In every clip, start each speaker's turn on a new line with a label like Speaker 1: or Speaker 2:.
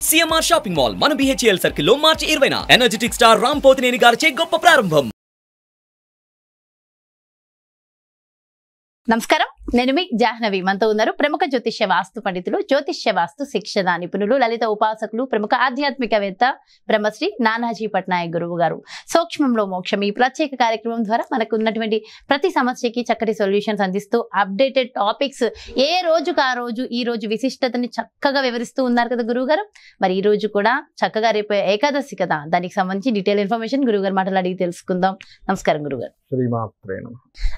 Speaker 1: CMR shopping mall మన BHEL circle లో మార్చి 20న energetic star Ram Pothineni గారిచే గొప్ప ప్రారంభం.
Speaker 2: నమస్కారం, నేను మీ జాహ్నవి. మనతో ఉన్నారు ప్రముఖ జ్యోతిష్య వాస్తు పండితులు, జ్యోతిష్య వాస్తు శిక్షణ నిపుణులు, లలిత ఉపాసకులు, ప్రముఖ ఆధ్యాత్మికవేత్త బ్రహ్మశ్రీ నానాజీ పట్నాయక్ గురువు గారు. సూక్ష్మంలో మోక్షం ఈ ప్రత్యేక కార్యక్రమం ద్వారా మనకు ఉన్నటువంటి ప్రతి సమస్యకి చక్కటి సొల్యూషన్స్ అందిస్తూ అప్డేటెడ్ టాపిక్స్ ఏ రోజుకు ఆ రోజు ఈ రోజు విశిష్టతని చక్కగా వివరిస్తూ ఉన్నారు కదా గురువు గారు. మరి ఈ రోజు కూడా చక్కగా రేపు ఏకాదశి కదా, దానికి సంబంధించి డీటెయిల్ ఇన్ఫర్మేషన్ గురువు గారు మాటలు అడిగి తెలుసుకుందాం. నమస్కారం గురుగారు.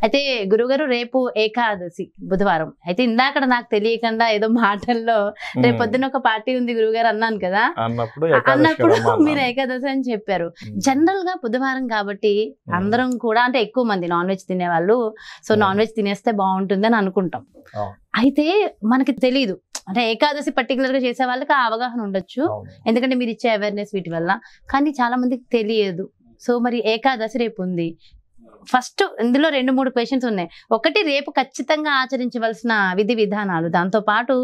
Speaker 2: అయితే గురుగారు రేపు ఏకాదశి బుధవారం. అయితే ఇందాక నాకు తెలియకుండా ఏదో మాటల్లో రేపు పొద్దున ఒక పార్టీ ఉంది గురువుగారు అన్నాను కదా, అన్నప్పుడు మీరు ఏకాదశి అని చెప్పారు. జనరల్ గా బుధవారం కాబట్టి అందరం కూడా అంటే ఎక్కువ మంది నాన్ వెజ్ తినేవాళ్ళు, సో నాన్ వెజ్ తినేస్తే బాగుంటుంది అని అనుకుంటాం. అయితే మనకి తెలీదు, అంటే ఏకాదశి పర్టికులర్ గా చేసే వాళ్ళకి ఆ అవగాహన ఉండొచ్చు, ఎందుకంటే మీరు ఇచ్చే అవేర్నెస్ వీటి వల్ల. కానీ చాలా మందికి తెలియదు. సో మరి ఏకాదశి రేపు ఉంది. ఫస్ట్ ఇందులో 2-3 క్వశ్చన్స్ ఉన్నాయి. ఒకటి, రేపు ఖచ్చితంగా ఆచరించవలసిన విధి విధానాలు, దాంతో పాటు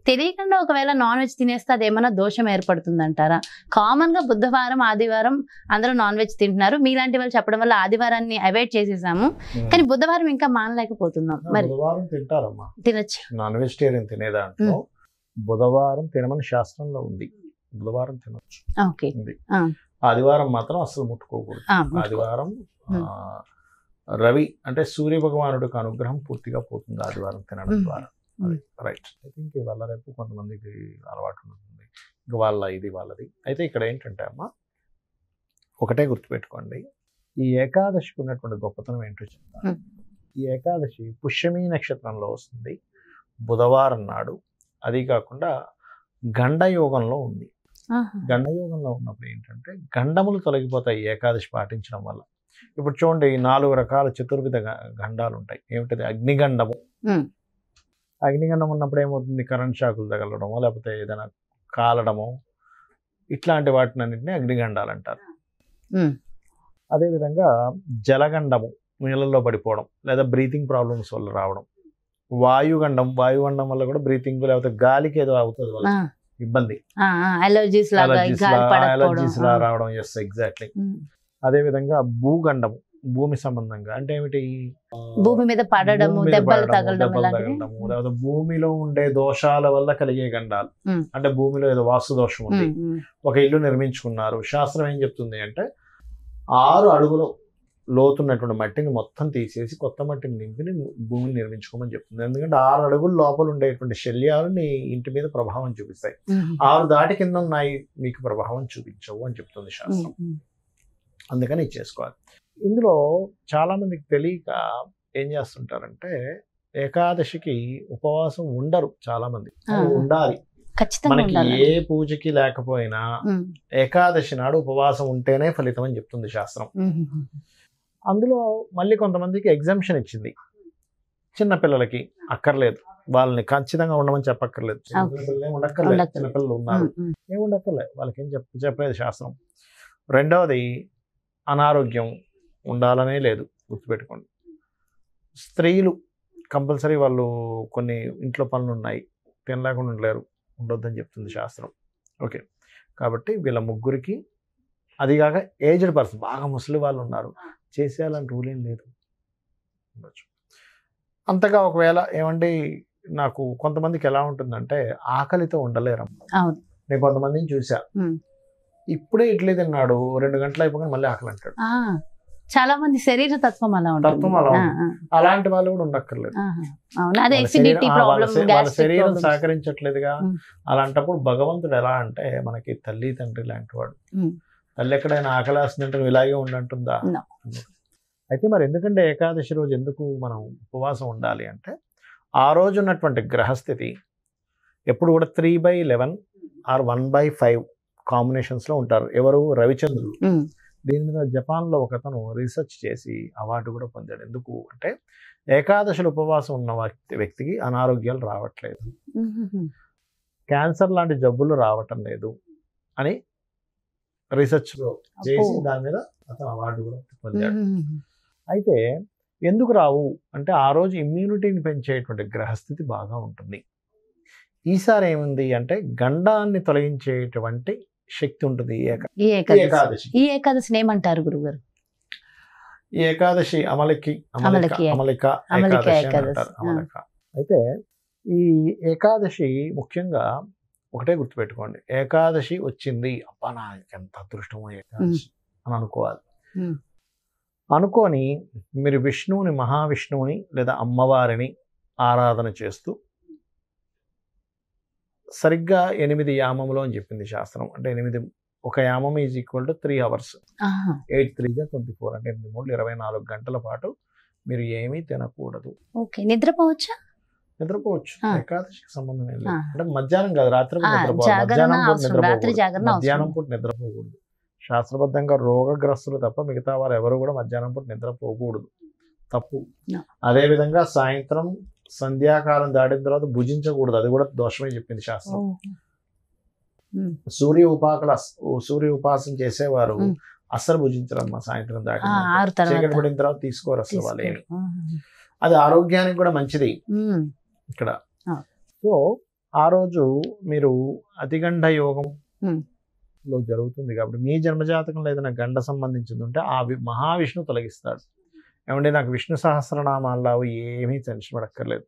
Speaker 2: తెలియకుండా ఒకవేళ నాన్ వెజ్ తినేస్తే అదేమన్నా దోషం ఏర్పడుతుందంటారా? కామన్ గా బుధవారం ఆదివారం అందరూ నాన్ వెజ్ తింటున్నారు, మీలాంటి వాళ్ళు చెప్పడం వల్ల ఆదివారాన్ని అవాయిడ్ చేసేసాము, కానీ బుధవారం ఇంకా మానలేకపోతున్నాం. మరి
Speaker 3: తింటారమ్మా,
Speaker 2: తినొచ్చు.
Speaker 3: నాన్ వెజిటేరియన్ తినేదాంట్లో బుధవారం తినమని శాస్త్రంలో ఉంది. బుధవారం తినొచ్చు, ఆదివారం మాత్రం అసలు ముట్టుకోకూడదు. ఆదివారం రవి అంటే సూర్య భగవానుడికి అనుగ్రహం పూర్తిగా పోతుంది ఆదివారం తినడం ద్వారా. రైట్. ఐ థింక్ ఇవాళ రేపు కొంతమందికి అలవాటు ఉంటుంది, ఇంక వాళ్ళది. అయితే ఇక్కడ ఏంటంటే అమ్మా, ఒకటే గుర్తుపెట్టుకోండి, ఈ ఏకాదశికి ఉన్నటువంటి గొప్పతనం ఏంటో చెప్తాను. ఈ ఏకాదశి పుష్యమీ నక్షత్రంలో వస్తుంది, బుధవారం నాడు. అది కాకుండా గండయోగంలో ఉంది. గండయోగంలో ఉన్నప్పుడు ఏంటంటే గండములు తొలగిపోతాయి ఏకాదశి పాటించడం వల్ల. ఇప్పుడు చూడండి, 4 రకాల చతుర్విధ గండాలు ఉంటాయి. ఏమిటది? అగ్నిగండము. అగ్నిగండం ఉన్నప్పుడు ఏమవుతుంది? కరెంట్ షాకులు తగలడము, లేకపోతే ఏదైనా కాలడము, ఇట్లాంటి వాటినన్నింటినీ అగ్నిగండాలు అంటారు. అదేవిధంగా జలగండము, నీళ్ళల్లో పడిపోవడం లేదా బ్రీతింగ్ ప్రాబ్లమ్స్ వల్ల రావడం. వాయుగండం వల్ల కూడా బ్రీతింగ్ లేకపోతే గాలికి ఏదో అవుతుంది వల్ల ఇబ్బంది,
Speaker 2: అలర్జీస్
Speaker 3: లా రావడం. Yes, exactly. అదే విధంగా భూగండము, భూమి సంబంధంగా అంటే ఏమిటి?
Speaker 2: భూమి మీద పడడము, దెబ్బలు తగలడము,
Speaker 3: లేకపోతే భూమిలో ఉండే దోషాల వల్ల కలిగే గండాలు. అంటే భూమిలో ఏదో వాస్తు దోషం ఉంది, ఒక ఇల్లు నిర్మించుకున్నారు, శాస్త్రం ఏం చెప్తుంది అంటే 6 అడుగులు లోతున్నటువంటి మట్టిని మొత్తం తీసేసి కొత్త మట్టిని నింపి భూమిని నిర్మించుకోమని చెప్తుంది. ఎందుకంటే 6 అడుగుల లోపల ఉండేటువంటి శల్యాలు నీ ఇంటి మీద ప్రభావం చూపిస్తాయి, 6 దాటి కింద ఉన్నాయి మీకు ప్రభావం చూపించవు అని చెప్తుంది శాస్త్రం. అందుకని ఇది చేసుకోవాలి. ఇందులో చాలా మందికి తెలియక ఏం చేస్తుంటారంటే ఏకాదశికి ఉపవాసం ఉండరు చాలా మంది. ఉండాలి, మనకి ఏ పూజకి లేకపోయినా ఏకాదశి నాడు ఉపవాసం ఉంటేనే ఫలితం అని చెప్తుంది శాస్త్రం. అందులో మళ్ళీ కొంతమందికి ఎగ్జామ్షన్ ఇచ్చింది. చిన్నపిల్లలకి అక్కర్లేదు, వాళ్ళని ఖచ్చితంగా ఉండమని చెప్పక్కర్లేదు. ఉండక్కర్లేదు, చిన్నపిల్లలు ఉన్నారు, ఏం ఉండక్కర్లేదు, వాళ్ళకి ఏం చెప్పలేదు శాస్త్రం. రెండవది, అనారోగ్యం ఉండాలనే లేదు, గుర్తుపెట్టుకోండి. స్త్రీలు కంపల్సరీ వాళ్ళు కొన్ని ఇంట్లో పనులు ఉన్నాయి, తినలేకుండా ఉండలేరు, ఉండొద్దని చెప్తుంది శాస్త్రం. ఓకే, కాబట్టి వీళ్ళ ముగ్గురికి, అదిగాక ఏజ్డ్ పర్సన్, బాగా ముసలి వాళ్ళు ఉన్నారు, చేసేయాలని రూల్ ఏం లేదు, ఉండొచ్చు. అంతగా ఒకవేళ ఏమండి, నాకు కొంతమందికి ఎలా ఉంటుందంటే ఆకలితో ఉండలేరమ్మా. నేను కొంతమందిని చూసా, ఇప్పుడే ఇడ్లీ తిన్నాడు, 2 గంటలు అయిపోయి మళ్ళీ ఆకలి అంటాడు.
Speaker 2: చాలా మంది శరీర తత్వం అలా ఉంటుంది.
Speaker 3: అలాంటి వాళ్ళు కూడా ఉండక్కర్లేదు, వాళ్ళ శరీరం సహకరించట్లేదుగా. అలాంటప్పుడు భగవంతుడు ఎలా అంటే మనకి తల్లి తండ్రి లాంటి వాడు. తల్లి ఎక్కడైనా ఆకలి వేస్తుందంటే నువ్వు ఇలాగే ఉండంటుందా? అయితే మరి ఎందుకంటే ఏకాదశి రోజు ఎందుకు మనం ఉపవాసం ఉండాలి అంటే, ఆ రోజు ఉన్నటువంటి గ్రహస్థితి ఎప్పుడు కూడా 3/11 ఆర్ 1/5 కాంబినేషన్స్లో ఉంటారు. ఎవరు? రవిచంద్రుడు. దీని మీద జపాన్లో ఒకతను రీసెర్చ్ చేసి అవార్డు కూడా పొందాడు. ఎందుకు అంటే ఏకాదశిలో ఉపవాసం ఉన్న వ్యక్తికి అనారోగ్యాలు రావట్లేదు, క్యాన్సర్ లాంటి జబ్బులు రావటం లేదు అని రీసెర్చ్లో చేసి దాని మీద అతను అవార్డు కూడా పొందాడు. అయితే ఎందుకు రావు అంటే, ఆ రోజు ఇమ్యూనిటీని పెంచేటువంటి గ్రహస్థితి బాగా ఉంటుంది. ఈసారి ఏముంది అంటే గండాన్ని తొలగించేటువంటి శక్తి ఉంటుంది
Speaker 2: ఈ ఏకాదశి. ఈ ఏకాదశిని ఏమంటారు గురుగారు?
Speaker 3: ఈ ఏకాదశి అమలిక ఏకాదశి అంటారు. అమలిక. అయితే ఈ ఏకాదశి ముఖ్యంగా ఒకటే గుర్తుపెట్టుకోండి, ఏకాదశి వచ్చింది అబ్బా నాకు ఎంత అదృష్టమో ఏకాదశి అని అనుకోవాలి. అనుకొని మీరు విష్ణువుని, మహావిష్ణువుని లేదా అమ్మవారిని ఆరాధన చేస్తూ సరిగ్గా 8 యామములు అని చెప్పింది శాస్త్రం. అంటే 8, ఒక యామం ఈజ్ ఈక్వల్ టు 3 hours. 8 3 24, అంటే 8 3 24 గంటల పాటు మీరు ఏమీ తినకూడదు.
Speaker 2: నిద్రపోవచ్చా?
Speaker 3: నిద్రపోవచ్చు, ఏకాదశికి సంబంధం ఏం లేదు. అంటే మధ్యాహ్నం కాదు, రాత్రి మధ్యాహ్నం పూట నిద్రపోకూడదు. శాస్త్రబద్ధంగా రోగగ్రస్తులు తప్ప మిగతా వారు ఎవరు కూడా మధ్యాహ్నం పూట నిద్రపోకూడదు, తప్పు. అదే విధంగా సాయంత్రం సంధ్యాకాలం దాటిన తర్వాత భుజించకూడదు, అది కూడా దోషమే చెప్పింది శాస్త్రం. సూర్య ఉపాసన చేసేవారు అస్సలు భుజించరమ్మా సాయంత్రం దాటిన, చీకటి పడిన తర్వాత తీసుకోరు అసలు వాళ్ళు ఏమి. అది ఆరోగ్యానికి కూడా మంచిది ఇక్కడ. సో ఆ రోజు మీరు అతిగండ యోగం లో జరుగుతుంది కాబట్టి మీ జన్మజాతకంలో ఏదైనా గండ సంబంధించింది ఉంటే ఆ మహావిష్ణు తొలగిస్తాడు. ఏమంటే నాకు విష్ణు సహస్రనామాల్లో ఏమీ టెన్షన్ పడక్కర్లేదు.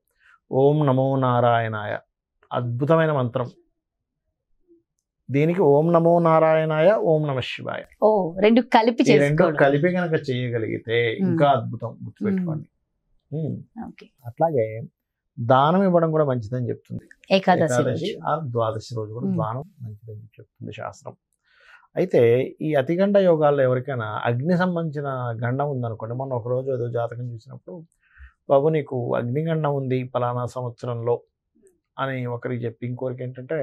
Speaker 3: ఓం నమో నారాయణాయ అద్భుతమైన మంత్రం. దీనికి ఓం నమో నారాయణాయ, ఓం నమ శివాయ,
Speaker 2: రెండు
Speaker 3: కలిపి కనుక చేయగలిగితే ఇంకా అద్భుతం, గుర్తుపెట్టుకోండి. అట్లాగే దానం ఇవ్వడం కూడా మంచిదని చెప్తుంది ఏకాదశి. ఆ ద్వాదశి రోజు కూడా దానం మంచిదని చెప్తుంది శాస్త్రం. అయితే ఈ అతిగండ యోగాల్లో ఎవరికైనా అగ్ని సంబంధించిన గండం ఉందనుకోండి, మొన్న ఒకరోజు ఏదో జాతకం చూసినప్పుడు బాబు నీకు అగ్నిగండం ఉంది పలానా సంవత్సరంలో అని ఒకరికి చెప్పి, ఇంకొకరికి ఏంటంటే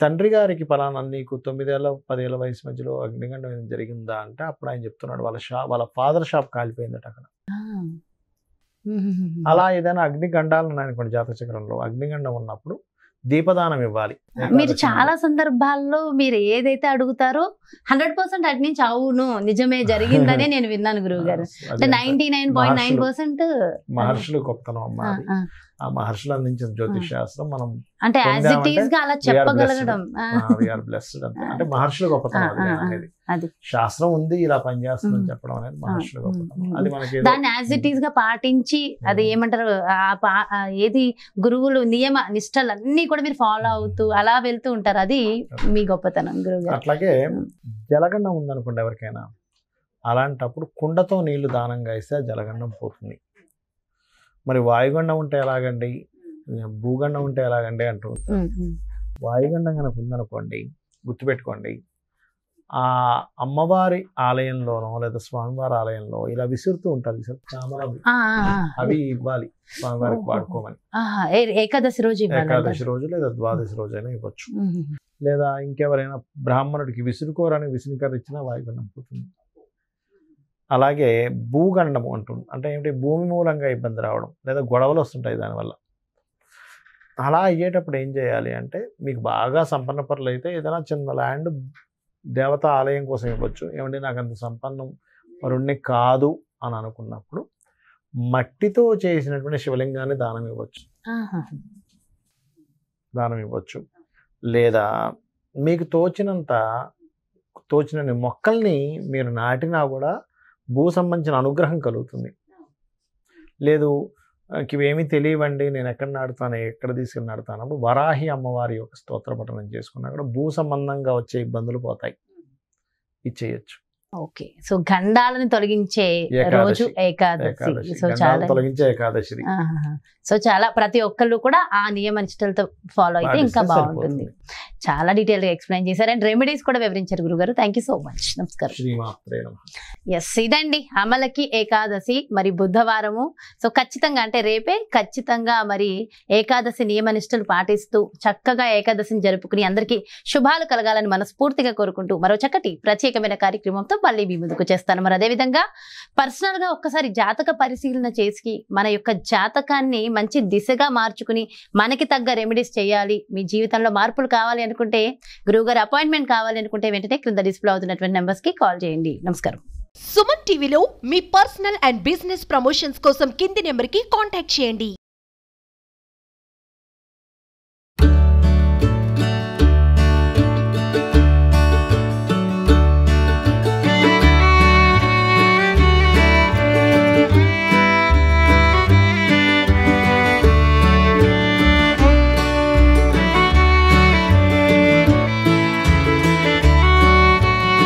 Speaker 3: తండ్రి గారికి పలానా నీకు 9 ఏళ్ళ 10 ఏళ్ళ వయసు మధ్యలో అగ్నిగండం ఏం జరిగిందా అంటే అప్పుడు ఆయన చెప్తున్నాడు వాళ్ళ ఫాదర్ షాప్ కాలిపోయిందట అక్కడ. అలా ఏదైనా అగ్నిగండాలు ఉన్నాయనుకోండి జాతక చక్రంలో, అగ్నిగండం ఉన్నప్పుడు దీపదానం ఇవ్వాలి.
Speaker 2: మీరు చాలా సందర్భాల్లో మీరు ఏదైతే అడుగుతారో 100% అటు నుంచి అవును నిజమే జరిగిందనే నేను విన్నాను గురువు గారు. అంటే 99.9%
Speaker 3: మహర్షులు గొప్పతనం అమ్మా. ఆ మహర్షులు అందించిన జ్యోతిష్ శాస్త్రం మనం
Speaker 2: అంటే యాజ్ ఇట్ ఈస్ గా అలా చెప్పగలగడం
Speaker 3: అంటే మహర్షులు గొప్పతనం అనేది. శాస్త్రం ఉంది ఇలా పనిచేస్తుందని చెప్పడం అనేది మహర్షులు గొప్పతనం. అది మనకి
Speaker 2: దాన్ని యాజ్ ఇట్ ఈస్ గా పాటించి అది ఏమంటారు ఏది గురువులు నియమ నిష్టలు అన్ని కూడా మీరు ఫాలో అవుతూ అలా వెళ్తూ ఉంటారు, అది మీ గొప్పతనం గురువు.
Speaker 3: అట్లాగే జలగండం ఉందనుకోండి ఎవరికైనా, అలాంటప్పుడు కుండతో నీళ్లు దానంగా ఇస్తే జలగండం పోతుంది. మరి వాయుగండం ఉంటే ఎలాగండి, భూగండం ఉంటే ఎలాగండి అంటూ వాయుగండం కనుక ఉందనుకోండి, గుర్తుపెట్టుకోండి, ఆ అమ్మవారి ఆలయంలోనో లేదా స్వామివారి ఆలయంలో ఇలా విసురుతూ ఉంటారు చామరాలు, అవి ఇవ్వాలి స్వామివారికి వాడుకోమని.
Speaker 2: ఏకాదశి
Speaker 3: రోజు లేదా ద్వాదశి రోజు అయినా ఇవ్వచ్చు. లేదా ఇంకెవరైనా బ్రాహ్మణుడికి విసురుకోరానికి విసురుకర్ర ఇచ్చినా వాయుగండం పోతుంది. అలాగే భూగండము అంటుంది, అంటే ఏమిటి, భూమి మూలంగా ఇబ్బంది రావడం లేదా గొడవలు వస్తుంటాయి దానివల్ల. అలా అయ్యేటప్పుడు ఏం చేయాలి అంటే, మీకు బాగా సంపన్న పరులు అయితే ఏదైనా చిన్న ల్యాండ్ దేవతా ఆలయం కోసం ఇవ్వచ్చు. ఏమంటే నాకు అంత సంపన్నం పరుణ్ణి కాదు అని అనుకున్నప్పుడు మట్టితో చేసినటువంటి శివలింగాన్ని దానం ఇవ్వచ్చు. లేదా మీకు తోచిన మొక్కల్ని మీరు నాటినా కూడా భూ సంబంధించిన అనుగ్రహం కలుగుతుంది. లేదు ఇవేమీ తెలియవండి నేను ఎక్కడ నాటుతాను ఎక్కడ తీసుకుని నాటుతాను, వరాహి అమ్మవారి యొక్క స్తోత్ర పఠనం చేసుకున్నా కూడా భూ సంబంధంగా వచ్చే ఇబ్బందులు పోతాయి, ఇచ్చేయచ్చు.
Speaker 2: ఓకే, సో గండాలను తొలగించే రోజు ఏకాదశి. సో చాలా
Speaker 3: తొలగించే ఏకాదశి.
Speaker 2: సో చాలా ప్రతి ఒక్కళ్ళు కూడా ఆ నియమ నిష్టలతో ఫాలో అయితే ఇంకా బాగుంటుంది. చాలా డీటెయిల్ గా ఎక్స్ప్లెయిన్ చేశారు అండ్ రెమెడీస్ కూడా వివరించారు గురుగారు. Thank you so much. నమస్కారం. ఎస్, ఇదండి అమలకి ఏకాదశి మరి బుధవారము. సో ఖచ్చితంగా అంటే రేపే ఖచ్చితంగా మరి ఏకాదశి నియమ నిష్టలు పాటిస్తూ చక్కగా ఏకాదశిని జరుపుకుని అందరికీ శుభాలు కలగాలని మనస్ఫూర్తిగా కోరుకుంటూ మరో చక్కటి ప్రత్యేకమైన కార్యక్రమంతో మళ్ళీ మీ ముందుకు చేస్తాను. మరి అదేవిధంగా పర్సనల్ గా ఒక్కసారి జాతక పరిశీలన చేసి మన యొక్క జాతకాన్ని మంచి దిశగా మార్చుకుని మనకి తగ్గ రెమెడీస్ చేయాలి, మీ జీవితంలో మార్పులు కావాలి అనుకుంటే, గురువుగారు అపాయింట్మెంట్ కావాలి అనుకుంటే వెంటనే క్రింద డిస్ప్లే అవుతున్నటువంటి నెంబర్స్ కి కాల్ చేయండి. నమస్కారం.
Speaker 4: సుమన్ టీవీలో మీ పర్సనల్ అండ్ బిజినెస్ ప్రమోషన్స్ కోసం కింది నెంబర్ కి కాంటాక్ట్ చేయండి.